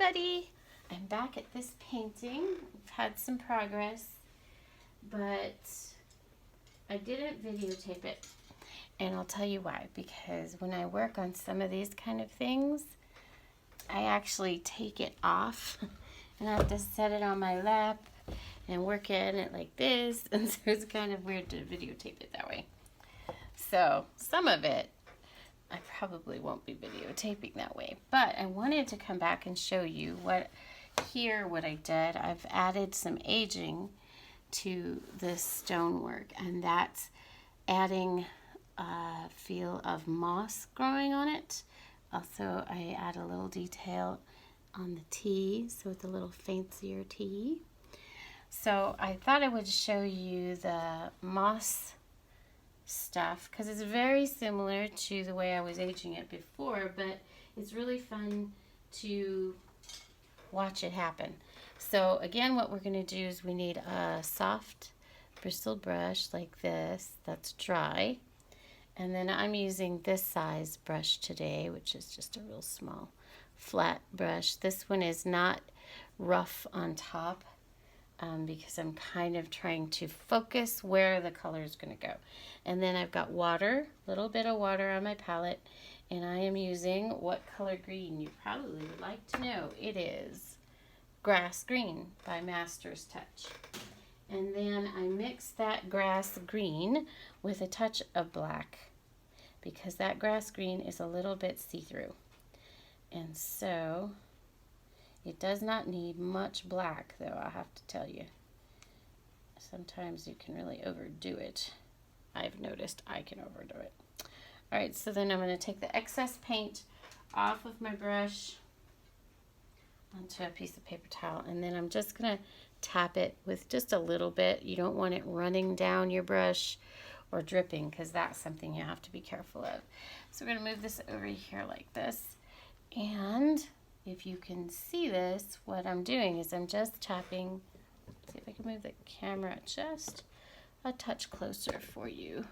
everybody! I'm back at this painting. I've had some progress, but I didn't videotape it. And I'll tell you why. Because when I work on some of these kind of things, I actually take it off and I have to set it on my lap and work at it like this. And so it's kind of weird to videotape it that way. So some of it I probably won't be videotaping that way, but I wanted to come back and show you what I did. I've added some aging to this stonework, and that's adding a feel of moss growing on it. Also, I add a little detail on the tea, so it's a little fancier tea. So I thought I would show you the moss stuff because it's very similar to the way I was aging it before, but it's really fun to watch it happen. So again, what we're going to do is we need a soft bristled brush like this that's dry, and then I'm using this size brush today, which is just a real small flat brush. This one is not rough on top, because I'm kind of trying to focus where the color is going to go. And then I've got water, a little bit of water on my palette, and I am using what color green you probably would like to know. It is Grass Green by Master's Touch. And then I mix that grass green with a touch of black because that grass green is a little bit see-through. And so it does not need much black, though, I have to tell you. Sometimes you can really overdo it. I've noticed I can overdo it. All right, so then I'm going to take the excess paint off of my brush onto a piece of paper towel, and then I'm just going to tap it with just a little bit. You don't want it running down your brush or dripping, because that's something you have to be careful of. So we're going to move this over here like this, and if you can see this, what I'm doing is I'm just tapping. See if I can move the camera just a touch closer for you.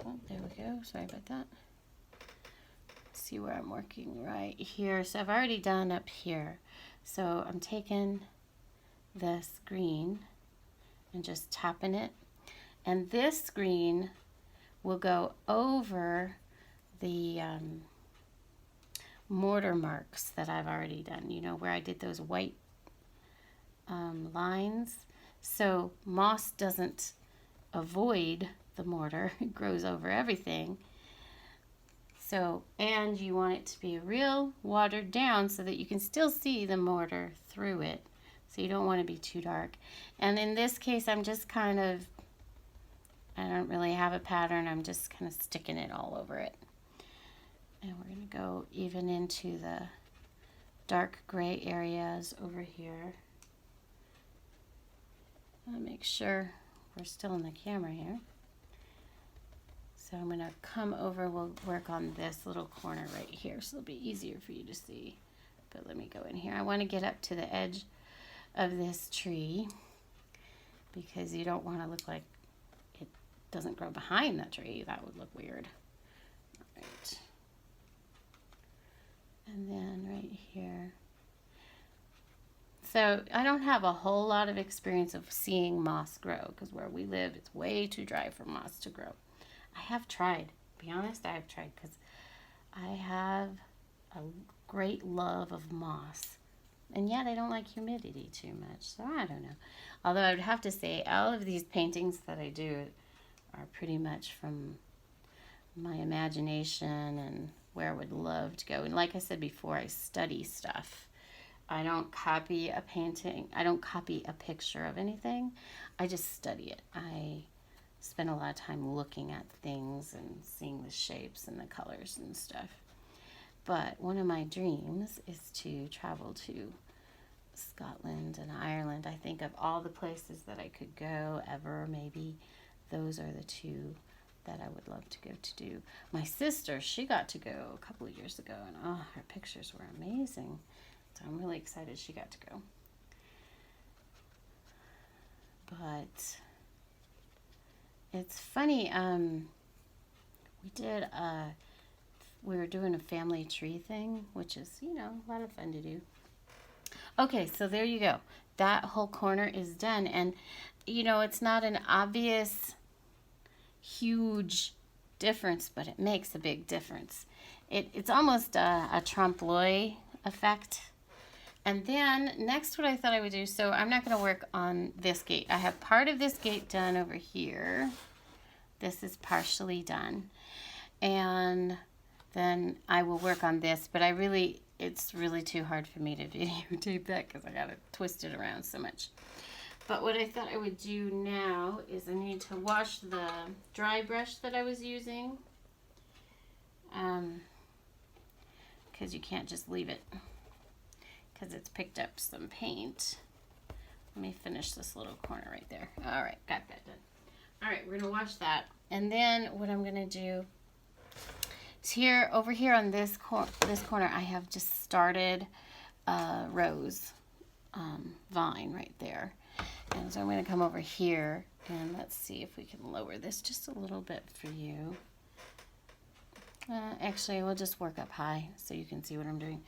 Oh, there we go. Sorry about that. See where I'm working right here. So I've already done up here. So I'm taking this green and just tapping it. And this green will go over the mortar marks that I've already done, you know, where I did those white lines. So moss doesn't avoid the mortar, it grows over everything. So, and you want it to be real watered down so that you can still see the mortar through it. So you don't want to be too dark. And in this case, I'm just kind of, I don't really have a pattern, I'm just kind of sticking it all over it. And we're going to go even into the dark gray areas over here. I'll make sure we're still in the camera here. So I'm going to come over, we'll work on this little corner right here, so it'll be easier for you to see. But let me go in here. I want to get up to the edge of this tree because you don't want to look like it doesn't grow behind the tree. That would look weird. All right. And then right here. So I don't have a whole lot of experience of seeing moss grow because where we live, it's way too dry for moss to grow. I have tried, to be honest, I have tried because I have a great love of moss. And yet I don't like humidity too much, so I don't know. Although I would have to say all of these paintings that I do are pretty much from my imagination and where I would love to go. And like I said before, I study stuff. I don't copy a painting. I don't copy a picture of anything. I just study it. I spend a lot of time looking at things and seeing the shapes and the colors and stuff. But one of my dreams is to travel to Scotland and Ireland. I think of all the places that I could go ever, maybe those are the two that I would love to go to do. My sister, she got to go a couple of years ago, and oh, her pictures were amazing. So I'm really excited she got to go. But it's funny, we did a we were doing a family tree thing, which is, you know, a lot of fun to do. Okay, so there you go. That whole corner is done. And, you know, it's not an obvious, huge difference, but it makes a big difference. It's almost a trompe-l'oeil effect. And then next what I thought I would do, so I'm not going to work on this gate. I have part of this gate done over here. This is partially done. And then I will work on this, but it's really too hard for me to videotape that because I got to twist it around so much. But what I thought I would do now is I need to wash the dry brush that I was using. Because you can't just leave it because it's picked up some paint. Let me finish this little corner right there. All right, got that done. All right, we're gonna wash that. And then what I'm gonna do is over here on this corner, I have just started a rose vine right there. And so I'm gonna come over here and let's see if we can lower this just a little bit for you. Actually, we'll just work up high so you can see what I'm doing.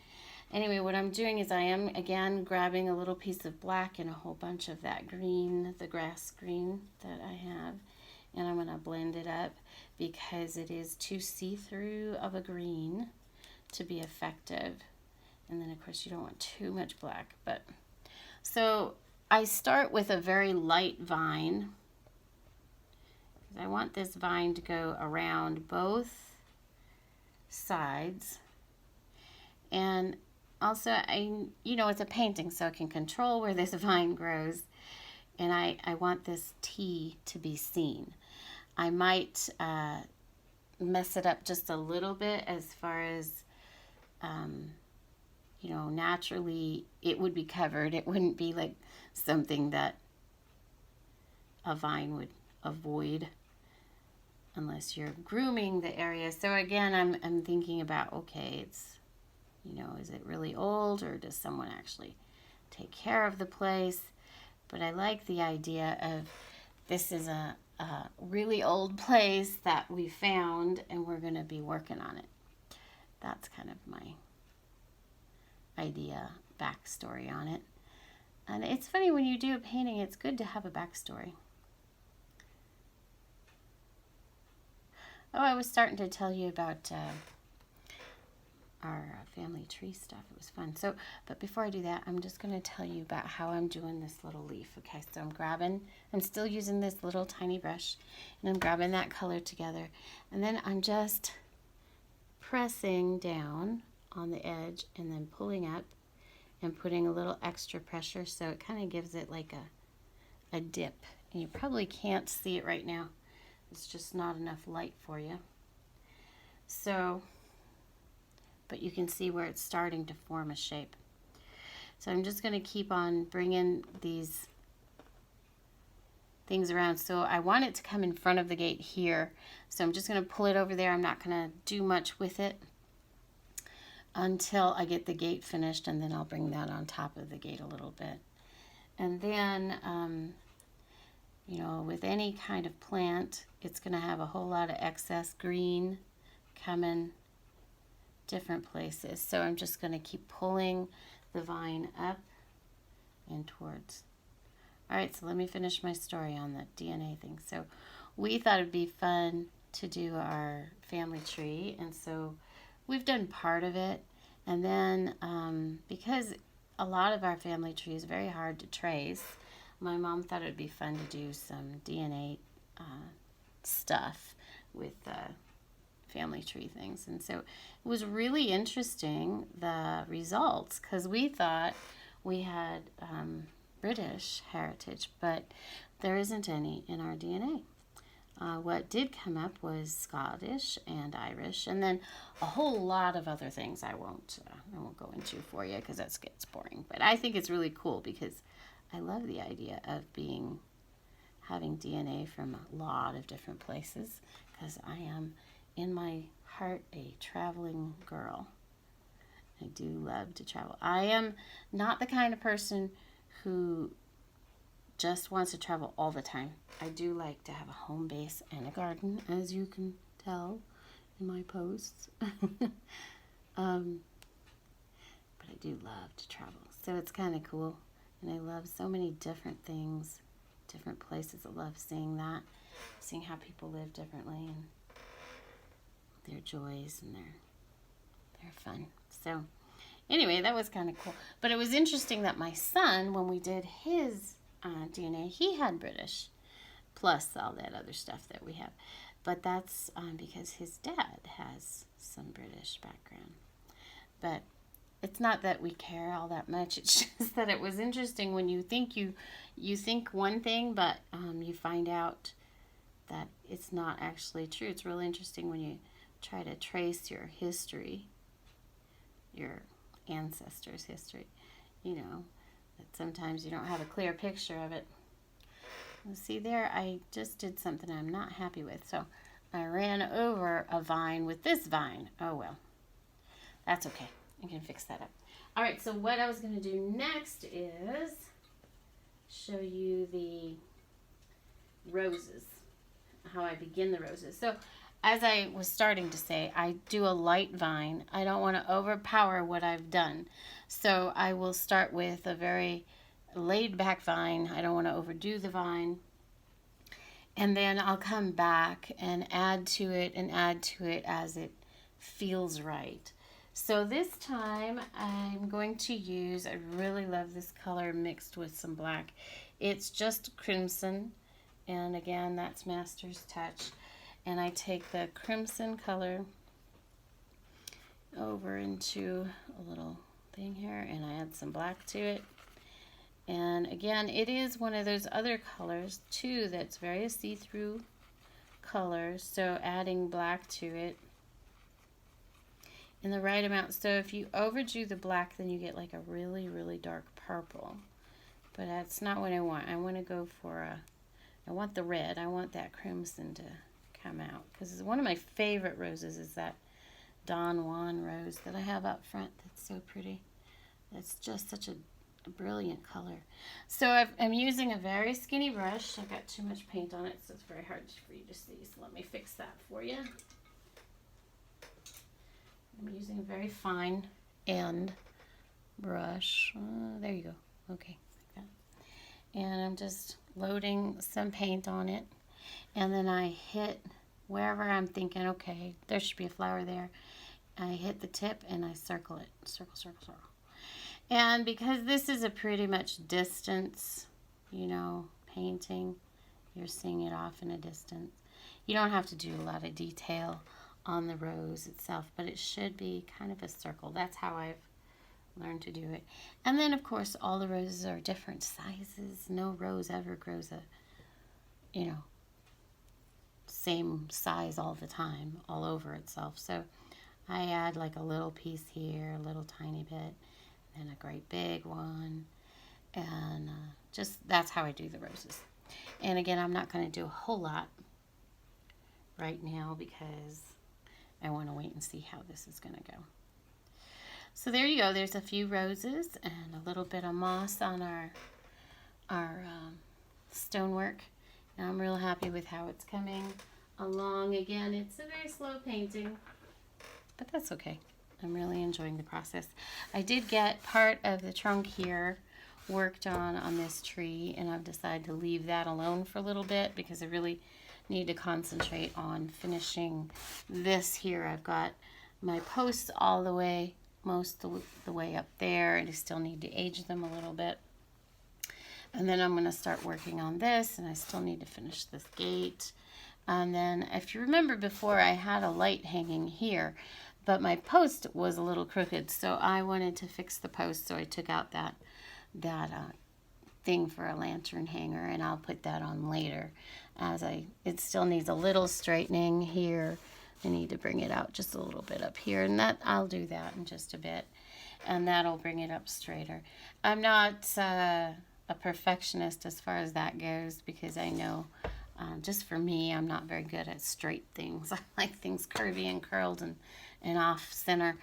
Anyway, what I'm doing is I am, again, grabbing a little piece of black and a whole bunch of that green, the grass green that I have, and I'm going to blend it up because it is too see-through of a green to be effective. And then, of course, you don't want too much black. So I start with a very light vine. I want this vine to go around both sides, and also it's a painting, so I can control where this vine grows, and I want this T to be seen. I might mess it up just a little bit as far as naturally it would be covered. It wouldn't be like something that a vine would avoid unless you're grooming the area. So again, I'm thinking about, okay, it's, is it really old or does someone actually take care of the place? But I like the idea of this is a really old place that we found and we're going to be working on it. That's kind of my idea, backstory on it. And it's funny when you do a painting, it's good to have a backstory. Oh, I was starting to tell you about our family tree stuff. It was fun. But before I do that, I'm just going to tell you about how I'm doing this little leaf. Okay, so I'm still using this little tiny brush, and I'm grabbing that color together. And then I'm just pressing down on the edge and then pulling up and putting a little extra pressure so it kind of gives it like a dip. And you probably can't see it right now. It's just not enough light for you. So, but you can see where it's starting to form a shape. So I'm just going to keep on bringing these things around. So I want it to come in front of the gate here. So I'm just going to pull it over there. I'm not going to do much with it until I get the gate finished, and then I'll bring that on top of the gate a little bit. And then, with any kind of plant, it's going to have a whole lot of excess green coming different places. So I'm just going to keep pulling the vine up and towards. All right, so let me finish my story on the DNA thing. So we thought it'd be fun to do our family tree, and so we've done part of it. And then because a lot of our family tree is very hard to trace, my mom thought it would be fun to do some DNA stuff with family tree things. And so it was really interesting, the results, because we thought we had British heritage, but there isn't any in our DNA. What did come up was Scottish and Irish, and then a whole lot of other things I won't go into for you because that gets boring. But I think it's really cool because I love the idea of having DNA from a lot of different places, because I am, in my heart, a traveling girl. I do love to travel. I am not the kind of person who just wants to travel all the time. I do like to have a home base and a garden, as you can tell, in my posts. But I do love to travel, so it's kind of cool. And I love so many different things, different places. I love seeing that, seeing how people live differently and their joys and their fun. So anyway, that was kind of cool. But it was interesting that my son, when we did his DNA, he had British, plus all that other stuff that we have. But that's because his dad has some British background. But it's not that we care all that much. It's just that it was interesting when you think you think one thing, but you find out that it's not actually true. It's really interesting when you try to trace your history, your ancestors' history, you know, that sometimes you don't have a clear picture of it. See there, I just did something I'm not happy with. So I ran over a vine with this vine. Oh well, that's okay. I can fix that up. All right, so what I was going to do next is show you the roses, how I begin the roses. So as I was starting to say, I do a light vine. I don't want to overpower what I've done. So I will start with a very laid back vine. I don't want to overdo the vine. And then I'll come back and add to it as it feels right. So this time I'm going to use, I really love this color mixed with some black. It's just crimson, and again, that's Master's Touch. And I take the crimson color over into a little thing here, and I add some black to it. And again, it is one of those other colors too that's very see-through color, so adding black to it in the right amount. So if you overdo the black, then you get like a really, really dark purple. But that's not what I want. I want to go for I want the red. I want that crimson to come out. Because one of my favorite roses is that Don Juan rose that I have up front. That's so pretty. It's just such a brilliant color. So I'm using a very skinny brush. I've got too much paint on it, so it's very hard for you to see. So let me fix that for you. I'm using a very fine end brush. There you go. Okay, like that. And I'm just loading some paint on it. And then I hit wherever I'm thinking, okay, there should be a flower there. I hit the tip and I circle it. Circle, circle, circle. And because this is a pretty much distance, you know, painting, you're seeing it off in a distance. You don't have to do a lot of detail on the rose itself, but it should be kind of a circle. That's how I've learned to do it. And then, of course, all the roses are different sizes. No rose ever grows a, you know, same size all the time, all over itself. So I add like a little piece here, a little tiny bit, and a great big one. And just, that's how I do the roses. And again, I'm not going to do a whole lot right now because I want to wait and see how this is going to go. So there you go. There's a few roses and a little bit of moss on our stonework. And I'm real happy with how it's coming along. Again, it's a very slow painting, but that's okay. I'm really enjoying the process. I did get part of the trunk here worked on this tree, and I've decided to leave that alone for a little bit because I really need to concentrate on finishing this here. I've got my posts all the way, most of the way up there, and I still need to age them a little bit. And then I'm going to start working on this, and I still need to finish this gate. And then if you remember before, I had a light hanging here, but my post was a little crooked, so I wanted to fix the post, so I took out that thing for a lantern hanger, and I'll put that on later. It still needs a little straightening here. I need to bring it out just a little bit up here, and I'll do that in just a bit, and that'll bring it up straighter. I'm not a perfectionist as far as that goes, because I know just for me, I'm not very good at straight things. I like things curvy and curled and off center.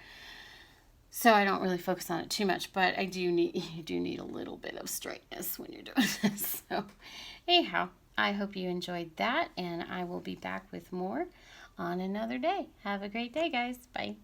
So I don't really focus on it too much, but you do need a little bit of straightness when you're doing this. So anyhow, I hope you enjoyed that, and I will be back with more on another day. Have a great day, guys. Bye.